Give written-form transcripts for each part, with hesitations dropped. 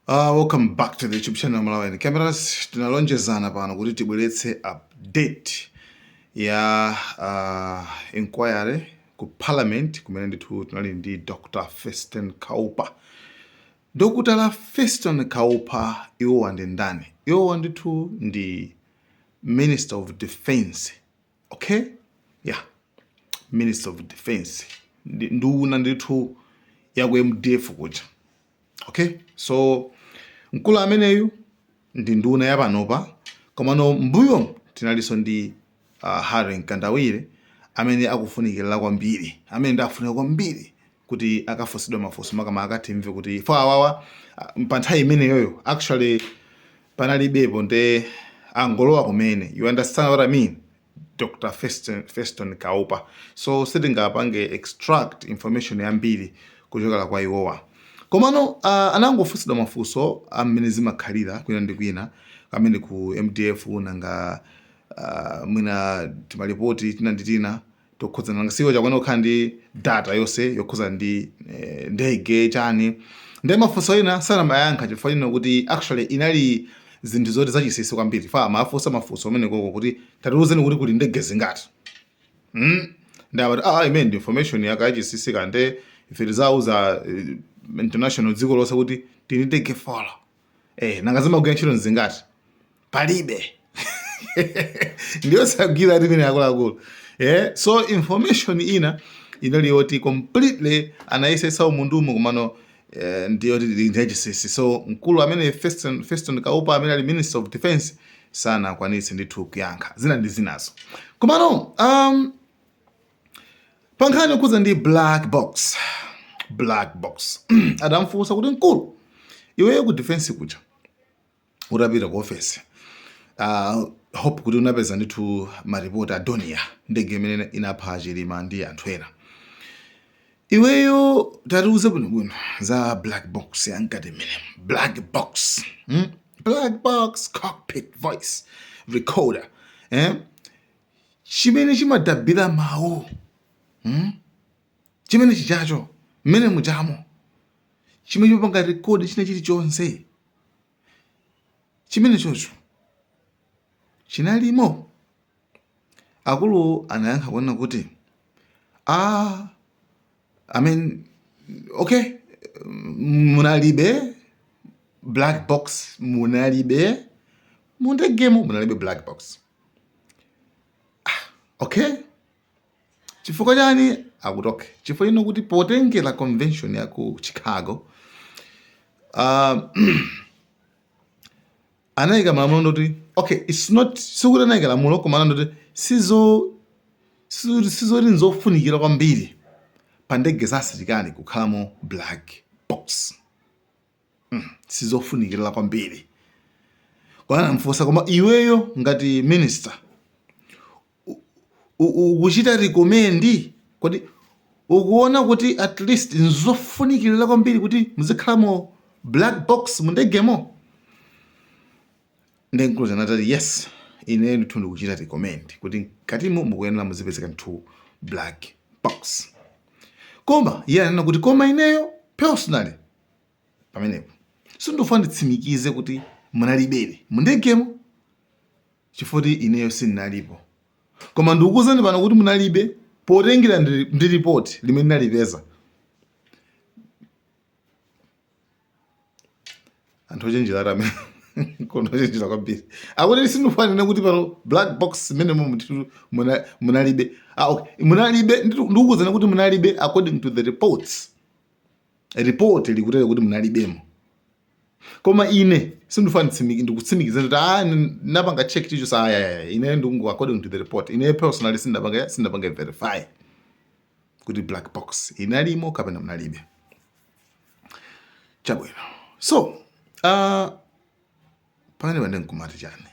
Welcome back to the YouTube channel Malawi Cameras. Tunalonjezana pano kuti tibweretse update ya inquiry ku parliament kumene ndithu tunali ndi Dr. Feston Kaupa. Dr. Feston Kaupa iwo ndi ndani? Iwo ndithu ndi Minister of Defence. Okay? Yeah. Minister of Defence. Nduna ndithu ya ku MDF kuja. Okay? So mkulu ameneyu ndi nduna ya panopa komano mbuyo tinaliso ndi Harry Kandawire amene akufunikira kwambiri amene ndafunika kwambiri kuti akafusidwe mafunso makama akatimve kuti for awawa mpanthawi imeneyoyo actually panalibepo nde angolowa kumene. You understand what I mean? Dr. Feston Kaupa. So sitingapange extract information yambiri kuchokera kwa iwowa. Komano anangofusidwa mafunso amene zimakhalira kwina ndi kwina amene ku MDF nanga mwina timalipoti tina tokhuza nanga siwo chakwana kukhala ndi data yonse yokhuza ndi ndege chani ndi mafunso ena sanamayankha chifukwa chino kuti actually inali zinthu zoti zachisisi kwambiri fa amafunsa mafunso amene koko kuti tatiuzeni kuti kuli ndege zingati. Ndabati imene information yakachisisi kande ife zauza international dziko lonse kuti tiniteke follow. Nanga zimagwira ntchito zingati? Palibe. Ndiyo sagwira timene akuluakulu. So information ina inali yoti completely anayesesa umundumu kumano ndiyo ndinjajisisi. So mkulu amene Feston Kaupa amene ali Minister of Defence sana kwanitse ndithu kuyankha. Zina ndi zinazo. Kumano pankhani kuza ndi black box. Adamfunsa kuti mkulu iweyo ku defense kuja utapita ku office hope kuti unapeza ndithu maripoti adonia ndege imene inapha chilima ndi anthu ena. Iweyo tatiuze bwinobwino za black box yankati imene black box cockpit voice recorder chimene chimadabira mawu chimene chichacho mmene mujamo chimene chopanga rekodi china chilichonse chimene chocho chinalimo. Akulu anayankha kuona kuti okay, munalibe black box, munalibe mundegemo, munalibe black box. Okay, chifukwa chani akutoke chifukwa ino kuti potengera convention ya ku Chicago anayika malamulo ndoti okay, it's not sikuti anayika lamulo koma ndoti sizoti nzofunikira kwambiri pa ndege za asilikali kukhalamo black box. Sizofunikira kwambiri kwana mfusa koma iweyo ngati minister ukuchita recommend kuti ukuona kuti at least nzofunikira kwambiri kuti muzikhalamo black box mundegemo. Ndenkuluza natati yes, ine ndithu ndikuchita recommend kuti katimo mukuyenera muzipezeka nthu black box. Koma iye anena kuti koma ineyo personally pamenepo sindofuna nditsimikize kuti munalibere mundegemo chifukwa ineyo sindinalipo. Koma ndikukuuzani pano kuti munalibe potengera ndi report limene nalipeza. Anthu ochenjera amene kono ochenjera kwambiri akuti sindofuna kuti pano black box imene munalibe. Okay, munalibe ndikukuuzani kuti munalibe according to the reports. Report likutera kuti munalibemo. Koma ine sindofuna ndikutsimikiza kuti napanga check ticho saya ine ndungu according to the report. Ine personally sindapanga verify kuti black box inalimo kapena munalibe. Chabwino. So pamene pande nkumati chani.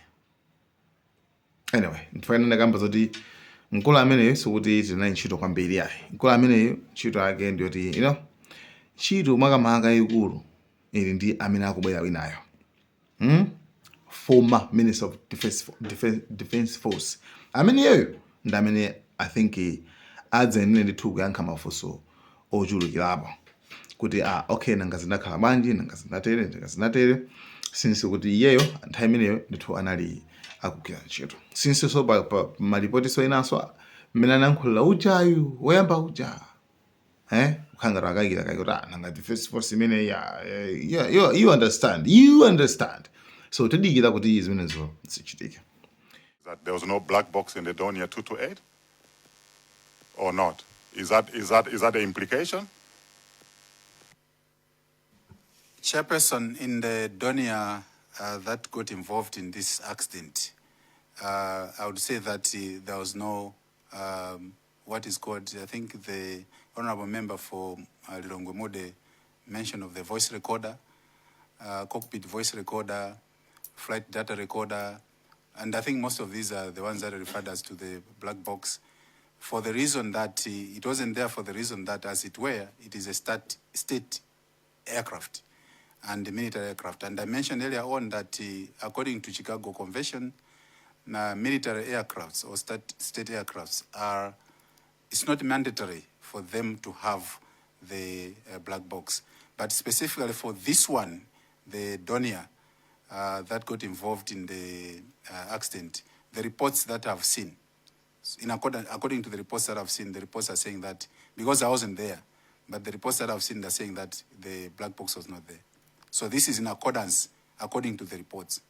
Anyway, ndifana ndakamba zoti mkulu ameneyo sikuti tinayi ntchito kwambiri ayi. Mkulu ameneyo ntchito yake ndiyoti ntchito makamaka ikulu ili ndi amene akubwera winayo. Former Minister of Defence Force. Ameneyo ndi amene I think adzenene ndithu kuyankha mafunso ochulukirapo kuti okay nanga zinakhala bwanji, nanga zinatere since kuti iyeyo nthawi imeneyo ndithu anali akugwira ntchito. Since so pa malipoti so inanso mmene anayankhulira ujayu woyamba uja kukhangara akayikira kuti nanga defense force imene you understand. So tidikira kuti zimenezo zichitike. That there was no black box in the Donia 228 or not? Is that the implication? Chairperson, in the Donia that got involved in this accident, I would say that there was no what is called, I think the honorable member for Lilongwe Mode mentioned of the voice recorder, cockpit voice recorder, flight data recorder, and I think most of these are the ones that are referred as to the black box, for the reason that it wasn't there, for the reason that, as it were, it is a state aircraft and military aircraft. And I mentioned earlier on that according to Chicago Convention, military aircrafts or state aircrafts it's not mandatory for them to have the black box. But specifically for this one, the Donia that got involved in the accident, the reports that I've seen, according to the reports that I've seen, the reports are saying that, because I wasn't there, but the reports that I've seen are saying that the black box was not there. So this is in accordance, according to the reports.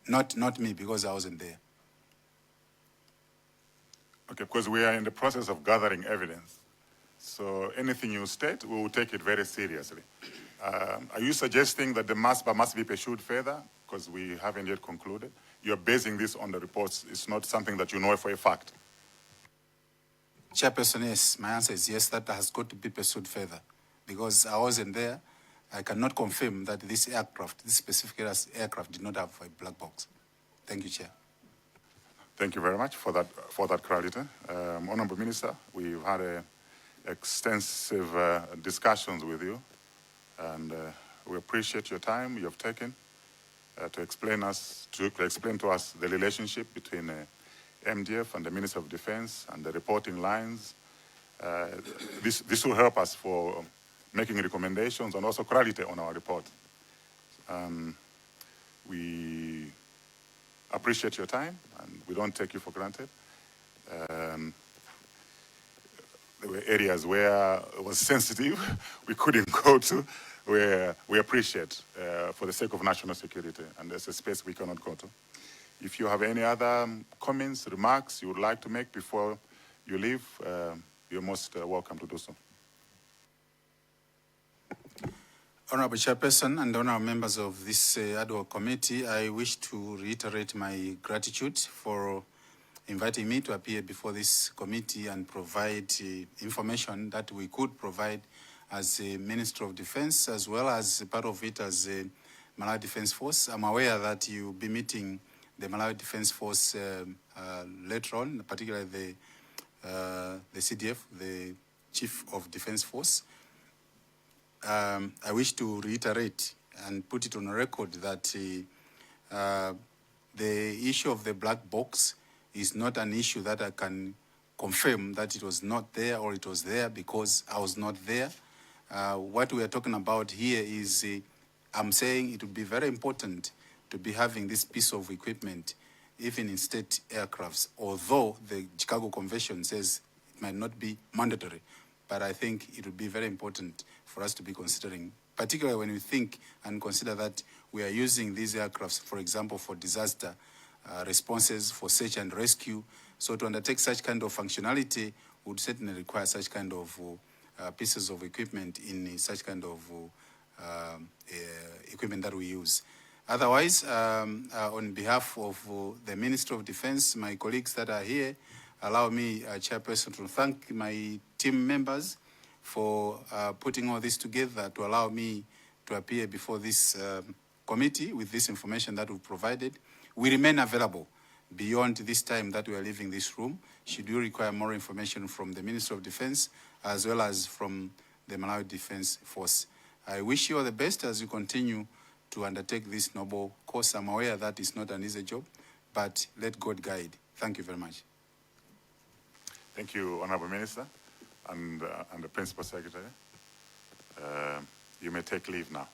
Not me, because I wasn't there. Okay, because we are in the process of gathering evidence. So anything you state, we will take it very seriously. Are you suggesting that the MASPA must be pursued further? Because we haven't yet concluded. You're basing this on the reports. It's not something that you know for a fact. Chairperson, yes. My answer is yes, that has got to be pursued further. Because I wasn't there, I cannot confirm that this aircraft, this specific aircraft, did not have a black box. Thank you, Chair. Thank you very much for that clarity. Honorable Minister, we've had extensive discussions with you, and we appreciate your time you have taken to explain to us the relationship between MDF and the Minister of Defense and the reporting lines. This will help us for making recommendations and also clarity on our report. We appreciate your time, and we don't take you for granted. There were areas where it was sensitive, we couldn't go to, where we appreciate for the sake of national security, and there's a space we cannot go to. If you have any other comments, remarks you would like to make before you leave, you're most welcome to do so. Honorable Chairperson and honorable members of this ad hoc committee, I wish to reiterate my gratitude for inviting me to appear before this committee and provide information that we could provide as a Minister of Defense, as well as part of it as a Malawi Defence Force. I'm aware that you'll be meeting the Malawi Defence Force later on, particularly the CDF, the Chief of Defence Force. I wish to reiterate and put it on a record that the issue of the black box is not an issue that I can confirm that it was not there or it was there because I was not there. What we are talking about here is I'm saying it would be very important to be having this piece of equipment even in state aircrafts, although the Chicago Convention says it might not be mandatory. But I think it would be very important for us to be considering, particularly when we think and consider that we are using these aircrafts, for example, for disaster responses, for search and rescue. So to undertake such kind of functionality would certainly require such kind of pieces of equipment in such kind of equipment that we use. Otherwise, on behalf of the Ministry of Defense, my colleagues that are here, allow me, Chairperson, to thank my team members for putting all this together to allow me to appear before this committee with this information that we've provided. We remain available beyond this time that we are leaving this room, should you require more information from the Ministry of Defense as well as from the Malawi Defence Force. I wish you all the best as you continue to undertake this noble course. I'm aware that it's not an easy job, but let God guide. Thank you very much. Thank you, Honorable Minister and the Principal Secretary. You may take leave now.